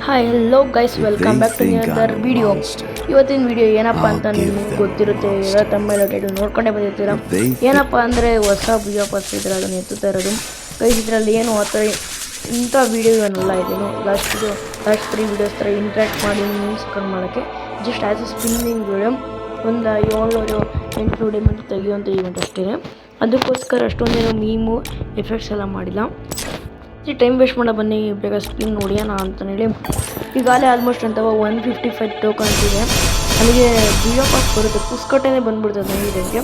Hi hello guys welcome back to another video. ಇವತ್ತಿನ video ಏನಪ್ಪ ಅಂತ ನಿಮ್ಗೆ ಗೊತ್ತಿರುತ್ತೆ, ಎಲ್ಲ ತಮ್ಮ ಟೈಟಲ್ ನೋಡ್ಕೊಂಡೇ ಬಂದಿರ್ತೀರ. ಏನಪ್ಪ ಅಂದರೆ ಹೊಸ ವಿಡಿಯೋಪಾಸ್ ಇದ್ರೆ ಅದನ್ನು ಎತ್ತುತ್ತಾ ಇರೋದು ಗೈಸ್. ಇದರಲ್ಲಿ ಏನು ಆ ಥರ ಇಂಥ ವಿಡಿಯೋ ಏನಲ್ಲ, ಇದೇನು ಲಾಸ್ಟ್ 3 ವೀಡಿಯೋಸ್ ಥರ ಇಂಟ್ರ್ಯಾಕ್ಟ್ ಮಾಡಿ ನ್ಯೂಸ್ ಕನ್ ಮಾಡೋಕ್ಕೆ just as A spinning video. ಒಂದು 700-800 ಡೈಮಂಡ್ ತೆಗಿಯುವಂಥ ಈವೆಂಟ್ ಅಷ್ಟೇ. ಅದಕ್ಕೋಸ್ಕರ ಅಷ್ಟೊಂದೇನು ಮೀಮು ಎಫೆಕ್ಟ್ಸ್ ಎಲ್ಲ ಮಾಡಿಲ್ಲ. ಟೈಮ್ ವೇಸ್ಟ್ ಮಾಡೋ ಬನ್ನಿ, ಬೇಗ ಸ್ಪಿನ್ ನೋಡಿಯೋಣ ಅಂತೇಳಿ. ಈಗಾಗಲೇ ಆಲ್ಮೋಸ್ಟ್ ಅಂತವ 155 ಟೋಕನ್ಸ್ ಇದೆ. ನನಗೆ ವಿಡಿಯೋಪಾಸ್ ಬರುತ್ತೆ, ಪುಸ್ಕಟ್ಟೆನೇ ಬಂದುಬಿಡ್ತದೆ ನನಗೆ.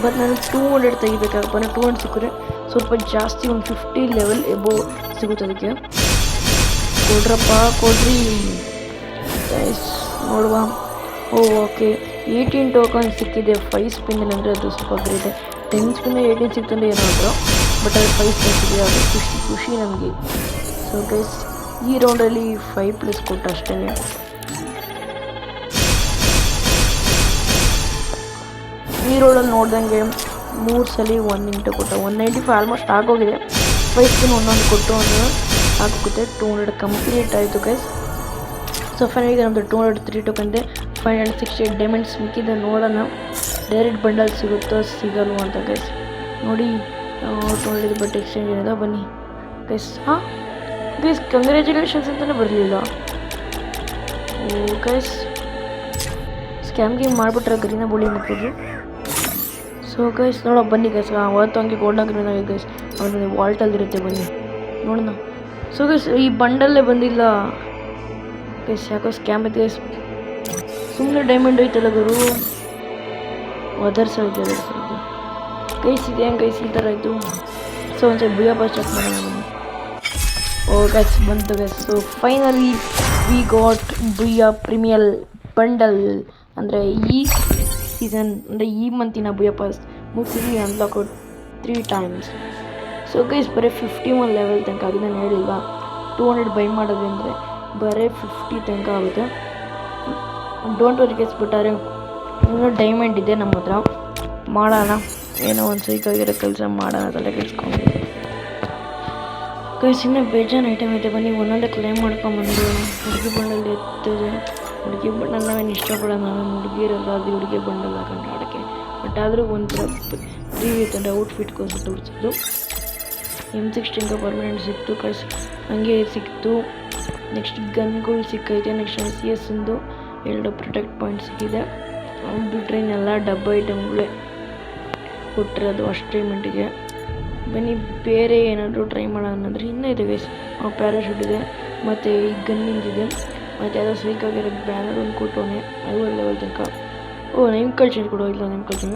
ಬಟ್ ನಾನು 200 ತೆಗಿಬೇಕಾಗಪ್ಪ. 200 ಸಿಕ್ಕರೆ ಸ್ವಲ್ಪ ಜಾಸ್ತಿ, ಒಂದು 50 ಲೆವೆಲ್ ಎಬೋ ಸಿಗುತ್ತೆ. ಅದಕ್ಕೆ ಕೊಡ್ರಪ್ಪ, ಕೊಡ್ರಿ ನೋಡುವ. ಓಕೆ 18 ಟೋಕನ್ ಸಿಕ್ಕಿದೆ 5 ಸ್ಪಿನ್ನಲ್ಲಿ, ಅಂದರೆ ಅದು ಸ್ವಲ್ಪ ಗ್ರೇಟ್. 10 ಸ್ಪಿನ್ 18 ಸಿಕ್ತಂದ್ರೆ ಏನಾದರೂ, ಬಟ್ ಅದು 5 ಸಿಕ್ಕಿದೆ, ಅದು ಖುಷಿ ನಮಗೆ. ಸೊ ಗೈಸ್ ಈ ರೌಂಡಲ್ಲಿ 5+ ಕೊಟ್ಟು ಅಷ್ಟೇ. ಈ ರೌಂಡಲ್ಲಿ ನೋಡ್ದಂಗೆ 3 ಸಲ 1 ಇಂಟು ಕೊಟ್ಟ 195 ಆಲ್ಮೋಸ್ಟ್ ಆಗೋಗಿದೆ. 5 ಸ್ಪಿನ್ ಒಂದೊಂದು ಕೊಟ್ಟು ಒಂದು ಆಗೋಗುತ್ತೆ. 200 ಕಂಪ್ಲೀಟ್ ಆಯಿತು ಗೈಸ್. ಸೊ ಫೈನಲಿಗೆ ನಮ್ಮದು 203 ಟೋಕನ್ ಇದೆ. 568 ಡೈಮಂಡ್ಸ್ ಮಿಕ್ಕಿದೆ. ನೋಡೋಣ ಡೈರೆಕ್ಟ್ ಬಂಡಲ್ ಸಿಗುತ್ತೋ ಸಿಗಲ್ವ ಅಂತ ಗೈಸ್. ನೋಡಿ 200 ಬಟ್ ಎಕ್ಸ್ಚೇಂಜ್ ಏನಿದೆ, ಬನ್ನಿ ಗೈಸ್. ಗೈಸ್ ಕಂಗ್ರ್ಯಾಚುಲೇಷನ್ಸ್ ಅಂತಲೇ ಬರಲಿಲ್ಲ. ಓ ಗೈಸ್ ಸ್ಕ್ಯಾಮ್ ಗೇಮ್ ಮಾಡಿಬಿಟ್ರೆ ಗರೀನ ಬೋಳಿ ಮುಕ್ಕಿದ್ರು. ಸೊ ಗೈಸ್ ನೋಡೋ ಬನ್ನಿ ಗೈಸ್, ಅವತ್ತು ಹಂಗೆ ಗೋಲ್ಡನ್ ಗ್ರೀನ್ ಆಗಿ ಗೈಸ್ ಅವ್ರಿಗೆ ವಾಲ್ಟಲ್ಲಿರುತ್ತೆ, ಬನ್ನಿ ನೋಡೋಣ. ಸೊ ಗೈಸ್ ಈ ಬಂಡಲ್ಲೇ ಬಂದಿಲ್ಲ ಗೈಸ್, ಯಾಕೋ ಸ್ಕ್ಯಾಮ್ ಐತೆ ಗೈಸ್. ಸುಮ್ಮನೆ ಡೈಮಂಡ್ ಐತಲ್ಲ ಗುರು, ಒದರ್ಸೈತೆ ಗೈಸ್. ಇದೆ ಹೆಂಗೆ ಗೈಸ್ ಈ ಥರ ಆಯಿತು. ಸೊ ಒಂದ್ಸರಿ ವಿಡಿಯೋಪಾಸ್ ಚೆಕ್ ಮಾಡೋಣ ಬನ್ನಿ. ಓ ಗೈಸ್ ಬಂತು guys. So finally we got ಬುಯ್ಯ ಪ್ರೀಮಿಯರ್ ಬಂಡಲ್. ಅಂದರೆ ಈ ಸೀಸನ್, ಅಂದರೆ ಈ ಮಂತಿನ ವಿಡಿಯೋಪಾಸ್ ಮುಗಿಸಿ ಅನ್ಲಾಕ್ 3 ಟೈಮ್ಸ್. ಸೊ ಗೈಸ್ ಬರೀ 51 ಲೆವೆಲ್ ತನಕ ಆಗಿದೆ. ನಾನು ಹೇಳಿಲ್ವಾ 200 ಬೈ ಮಾಡೋದು ಅಂದರೆ ಬರೀ 50 ತನಕ ಆಗುತ್ತೆ. Don't worry guys. ಬಿಟ್ಟಾರೆ ಇನ್ನೂ ಡೈಮಂಡ್ ಇದೆ ನಮ್ಮ ಹತ್ರ, ಮಾಡೋಣ. ಏನೋ ಒಂದು ಸೈಕಾಗಿರೋ ಕೆಲಸ ಮಾಡೋಣ ತಲೆ ಕೆಡಿಸ್ಕೊಂಡು ಗೈಸ್. ಇನ್ನೂ ಬೇಜಾನ್ ಐಟಮ್ ಐತೆ, ಬನ್ನಿ ಒಂದೊಂದೇ ಕ್ಲೈಮ್ ಮಾಡ್ಕೊಂಬಂದು. ಹುಡುಗಿ ಬಂಡಲ್ ಎತ್ತದೆ. ಹುಡುಗಿ ಬಂಡಲ್ ನಾವೇನು ಇಷ್ಟಪಡೋಣ, ನಾನು ಹುಡುಗಿರಲ್ಲ, ಅದು ಹುಡುಗಿ ಬಂಡಲ್ ಹಾಕೊಂಡು ಆಡೋಕ್ಕೆ. ಬಟ್ ಆದರೂ ಒಂಥರ ಪ್ರೀವಿಯತ್ ಅಂದರೆ ಔಟ್ಫಿಟ್ಗೋಸ್ಕರ ತೋರಿಸಿದ್ದು. M16 ಪರ್ಮನೆಂಟ್ ಸಿಕ್ತು ಗೈಸ್, ಹಂಗೆ ಸಿಕ್ತು. ನೆಕ್ಸ್ಟ್ ಗನ್ಗಳು ಸಿಕ್ಕೈತೆ. ನೆಕ್ಸ್ಟ್ CS ಒಂದು 2 ಪ್ರೊಟೆಕ್ಟ್ ಪಾಯಿಂಟ್ ಸಿಕ್ಕಿದೆ. ಅವ್ನು ಬಿಟ್ಟರೆ ಇನ್ನೆಲ್ಲ ಡಬ್ಬ ಐಟಮ್ಗಳೇ ಕೊಟ್ಟಿರೋದು ಅಷ್ಟೇ ಮಿಂಟಿಗೆ. ಬನ್ನಿ ಬೇರೆ ಏನಾದರೂ ಟ್ರೈ ಮಾಡೋಣ ಅಂದರೆ ಇನ್ನೂ ಇದೆ ಗೈಸ್. ಪ್ಯಾರಾಶೂಟ್ ಇದೆ, ಮತ್ತು ಈ ಗನ್ನಿಂದಿದೆ, ಮತ್ತು ಯಾವುದೋ ಸ್ವೀಕಾಗಿರೋ ಬ್ಯಾನರ್ ಒಂದು ಕೊಟ್ಟವನೆ 50 ಲೆವೆಲ್ ತನಕ. ನೇಮ್ ಕಲ್ಚರ್ ಕೊಡೋ ಇಲ್ಲ, ನೇಮ್ ಕಲ್ಚರ್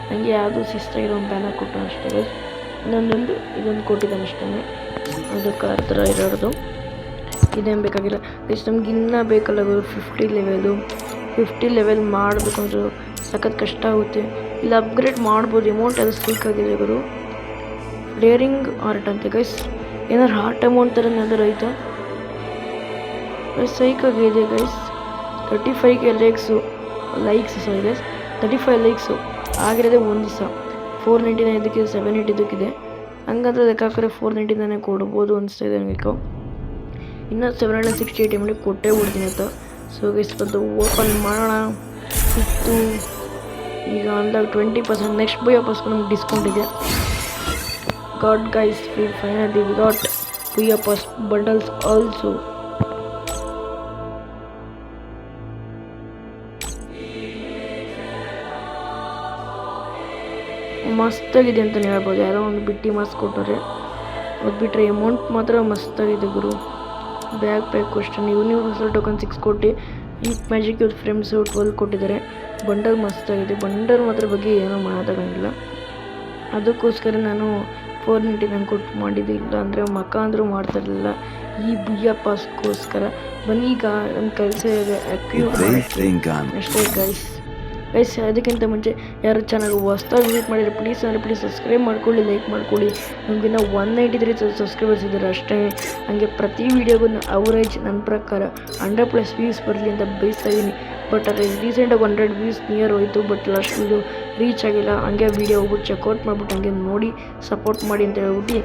ನನಗೆ ಯಾವುದೋ ಶಿಸ್ತಾಗಿರೋ ಒಂದು ಬ್ಯಾನರ್ ಕೊಟ್ಟು ಅಷ್ಟೇ ಗೈಸ್. ಇದೊಂದು ಕೊಟ್ಟಿದ್ದಾನೆ ಅಷ್ಟೇ, ಅದಕ್ಕೆ ಆ ಥರ ಇರೋದು. ಇದೇನು ಬೇಕಾಗಿಲ್ಲ ಗೈಸ್. ನಮ್ಗೆ ಇನ್ನೂ ಬೇಕಲ್ಲ ಗುರು 50 ಲೆವೆಲ್ ಮಾಡಬೇಕು ಅಂದ್ರೆ ಸಖತ್ ಕಷ್ಟ ಆಗುತ್ತೆ. ಇಲ್ಲ ಅಪ್ಗ್ರೇಡ್ ಮಾಡ್ಬೋದು. ಅಮೌಂಟ್ ಅದು ಸ್ವೀಕಾಗಿದೆ ಗುರು. ಫ್ಲೇರಿಂಗ್ ಆರ್ಟ್ ಅಂತ ಗೈಸ್, ಏನಾದ್ರು ಹಾರ್ಟ್ ಅಮೌಂಟ್ ಥರ ಏನಾದರೂ ಐತಾ ಗೈಸ್? ಸೈಕಾಗಿದೆ guys. 35 likes sorry guys, 35 likes ಆಗಿರೋದೇ ಒಂದು ದಿವಸ. 499 ಇದಕ್ಕೆ 780 ಇದಕ್ಕಿದೆ. ಹಂಗಂದ್ರೆ ಲೆಕ್ಕ ಹಾಕಿದ್ರೆ 499 ಕೊಡ್ಬೋದು ಅನಿಸ್ತಾ ಇದೆ ನನಗೆ. ಇನ್ನೂ 768 ಎಮ್ಗೆ ಕೊಟ್ಟೇ ಬಿಡ್ತೀನಿ ಅಂತ. ಸೊ ಗೈಸ್ ಬಂದು ಓಪನ್ ಮಾಡೋಣ. ಇತ್ತು ಈಗ ಅಂದಾಗ 20%. ನೆಕ್ಸ್ಟ್ ವಿಡಿಯೋಪಾಸ್ ನಮ್ಗೆ ಡಿಸ್ಕೌಂಟ್ ಇದೆ. Got guys finally we got video pass bundles also. ಮಸ್ತಾಗಿದೆ ಅಂತಲೇ ಹೇಳ್ಬೋದು. ಯಾರೋ ಒಂದು ಬಿಟ್ಟಿ ಮಾಸ್ಕ್ ಕೊಟ್ಟರೆ, ಅದು ಬಿಟ್ಟರೆ ಅಮೌಂಟ್ ಮಾತ್ರ ಮಸ್ತಾಗಿದೆ ಗುರು. Bag pack cushion universal token 6 ಕೊಟ್ಟು ಈ ಮ್ಯಾಜಿಕ್ ಯೂತ್ ಫ್ರೇಮ್ಸು 12 ಕೊಟ್ಟಿದ್ದಾರೆ. ಬಂಡಲ್ ಮಸ್ತಾಗಿದೆ. ಬಂಡಲ್ ಮಾತ್ರ ಬಗ್ಗೆ ಏನೂ ಮಾತಾಡೋಂಗಿಲ್ಲ. ಅದಕ್ಕೋಸ್ಕರ ನಾನು 499 ಕೊಟ್ಟು ಮಾಡಿದ್ದೆ. ಇಲ್ಲ ಅಂದರೆ ಮಕ್ಕ ಅಂದರೂ ಮಾಡ್ತಾಯಿರಲಿಲ್ಲ ಈ ವಿಡಿಯೋಪಾಸ್ಗೋಸ್ಕರ. ಬನ್ನಿ ಈಗ ನಮ್ಮ ಕೆಲಸ ಇದೆ ಅಷ್ಟೇ ಗೈಸ್. ಅದಕ್ಕಿಂತ ಮುಂಚೆ ಯಾರು ಚಾನಲ್ ಹೊಸ್ದಾಗಿ ವಿಸಿಟ್ ಮಾಡಿದರೆ ಪ್ಲೀಸ್ ಸಬ್ಸ್ಕ್ರೈಬ್ ಮಾಡ್ಕೊಳ್ಳಿ, ಲೈಕ್ ಮಾಡ್ಕೊಳ್ಳಿ. ನಮಗಿನ್ನ 193 ಸಬ್ಸ್ಕ್ರೈಬರ್ಸ್ ಇದ್ದಾರೆ ಅಷ್ಟೇ. ಹಾಗೆ ಪ್ರತಿ ವೀಡಿಯೋಗೂ ಅವರೇಜ್ ನನ್ನ ಪ್ರಕಾರ 100+ ವ್ಯೂಸ್ ಬರಲಿ ಅಂತ ಬಯಸ್ತಾ ಇದ್ದೀನಿ. ಬಟ್ ಅದು ರೀಸೆಂಟಾಗಿ 100 ವ್ಯೂಸ್ ನಿಯರ್ ಹೋಯಿತು, ಬಟ್ ಲಾಸ್ಟ್ ವೀಡಿಯೋ ರೀಚ್ ಆಗಿಲ್ಲ. ಹಂಗೆ ವೀಡಿಯೋ ಹೋಗ್ಬಿಟ್ಟು ಚೆಕ್ಔಟ್ ಮಾಡಿಬಿಟ್ಟು ಹಂಗೆ ನೋಡಿ ಸಪೋರ್ಟ್ ಮಾಡಿ ಅಂತ ಹೇಳ್ಬಿಟ್ಟು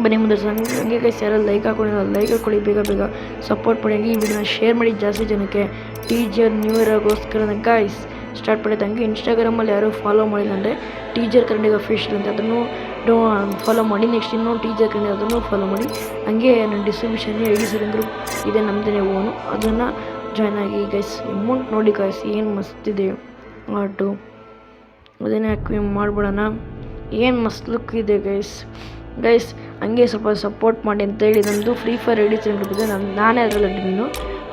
ಬನ್ನಿ ಮುಂದೆ ಹಂಗೆ ಗೈಸ್ ಯಾರು ಲೈಕ್ ಹಾಕೊಂಡಿಲ್ಲ ಲೈಕ್ ಹಾಕೊಳ್ಳಿ, ಬೇಗ ಬೇಗ ಸಪೋರ್ಟ್ ಮಾಡಿ. ಹಂಗೆ ಈ ವಿಡಿಯೋನ ಶೇರ್ ಮಾಡಿ ಜಾಸ್ತಿ ಜನಕ್ಕೆ. ಟೀಚರ್ ನ್ಯೂ ಇಯರ್ಗೋಸ್ಕರ ಗೈಸ್ ಸ್ಟಾರ್ಟ್ ಮಾಡಿದ್ದು. ಹಂಗೆ ಇನ್ಸ್ಟಾಗ್ರಾಮಲ್ಲಿ ಯಾರು ಫಾಲೋ ಮಾಡಿಲ್ಲ ಅಂದರೆ ಟೀಚರ್ ಕನ್ನಡಿಗ ಅಫಿಷಿಯಲ್ ಅಂತ ಅದನ್ನು ಫಾಲೋ ಮಾಡಿ. ನೆಕ್ಸ್ಟ್ ಇನ್ನೂ ಟೀಚರ್ ಕನ್ನಡಿಗ ಅದನ್ನು ಫಾಲೋ ಮಾಡಿ. ಹಂಗೆ ನನ್ನ ಡಿಸ್ಟ್ರಿಬ್ಯೂಷನ್ ಎಡಿಸನ್ ಗ್ರೂಪ್ ಇದೆ ನಮ್ಮದೇ ಓನು, ಅದನ್ನು ಜಾಯ್ನ್ ಆಗಿ ಗೈಸ್. ಅಮೌಂಟ್ ನೋಡಿ ಗೈಸ್ ಏನು ಮಸ್ತಿದೆ ಆಟು, ಅದನ್ನೇ ಹಾಕಿ ಮಾಡ್ಬಿಡೋಣ. ಏನು ಮಸ್ತ್ ಲುಕ್ ಇದೆ ಗೈಸ್ ಹಂಗೆ ಸ್ವಲ್ಪ ಸಪೋರ್ಟ್ ಮಾಡಿ ಅಂತ ಹೇಳಿ. ನಂದು free fire I D group ಇದೆ, ನಾನೇ ಅದರಲ್ಲಿ ಅಡ್ಮಿನು.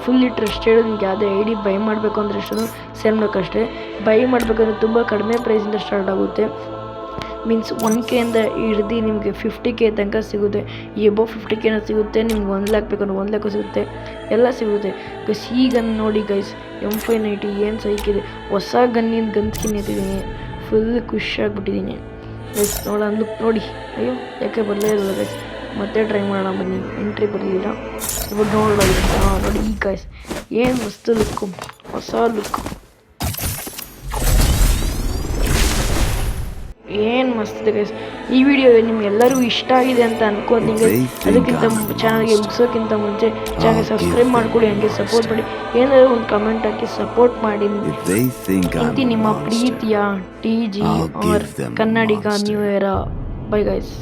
Fully trusted. ನಿಮ್ಗೆ ಯಾವುದೇ ಐ ಡಿ ಬೈ ಮಾಡಬೇಕು ಅಂದರೆ ಎಷ್ಟು ಸೇಲ್ ಮಾಡೋಕ್ಕಷ್ಟೇ. ಬೈ ಮಾಡಬೇಕಂದ್ರೆ ತುಂಬ ಕಡಿಮೆ ಪ್ರೈಸಿಂದ ಸ್ಟಾರ್ಟ್ ಆಗುತ್ತೆ. ಮೀನ್ಸ್ 1K ಇಂದ ಹಿಡ್ದು ನಿಮಗೆ 50K ತನಕ ಸಿಗುತ್ತೆ. ಎಬೋ 50K ಸಿಗುತ್ತೆ, ನಿಮ್ಗೆ 1 ಲ್ಯಾಕ್ ಬೇಕಂದ್ರೆ 1 ಲ್ಯಾಕ್ ಸಿಗುತ್ತೆ, ಎಲ್ಲ ಸಿಗುತ್ತೆ ಗೈಸ್. ಈ ಗನ್ ನೋಡಿ ಗೈಸ್, M590 ಏನು ಸೈಕಿದೆ. ಹೊಸ ಗನ್ ಸ್ಕಿನ್ ಎತ್ತಿದ್ದೀನಿ, ಫುಲ್ ಖುಷಿಯಾಗಿಬಿಟ್ಟಿದ್ದೀನಿ ಗೈಸ್. ನೋಡೋಣ ಲುಕ್ ನೋಡಿ. ಅಯ್ಯೋ ಯಾಕೆ ಬರಲೇ ಇರಲ್ಲ ಗೈಸ್, ಮತ್ತೆ ಟ್ರೈ ಮಾಡೋಣ ಬನ್ನಿ. ಎಂಟ್ರಿ ಬರಲಿಲ್ಲ, ಇವಾಗ ನೋಡೋಣ. ನೋಡಿ ಈ ಗೈಸ್ ಏನು ಮಸ್ತ್ ಲುಕ್ಕು, ಹೊಸ ಲುಕ್ ಏನು ಮಸ್ತಿದೆ ಗೈಸ್. ಈ ವಿಡಿಯೋ ನಿಮ್ಗೆಲ್ಲರಿಗೂ ಇಷ್ಟ ಆಗಿದೆ ಅಂತ ಅನ್ಕೋತೀನಿ ಗೈಸ್. ಅದಕ್ಕಿಂತ ಚಾನಲ್ಗೆ ಮುಗಿಸೋಕ್ಕಿಂತ ಮುಂಚೆ ಚಾನಲ್ ಸಬ್ಸ್ಕ್ರೈಬ್ ಮಾಡ್ಕೊಳ್ಳಿ, ಹಂಗೆ ಸಪೋರ್ಟ್ ಮಾಡಿ. ಏನಾದರೂ ಒಂದು ಕಮೆಂಟ್ ಹಾಕಿ ಸಪೋರ್ಟ್ ಮಾಡಿ. ಇಂತಿ ನಿಮ್ಮ ಪ್ರೀತಿಯ TG ಆರ್ ಕನ್ನಡಿಗ ನ್ಯೂ ಇಯರ್. Bye guys.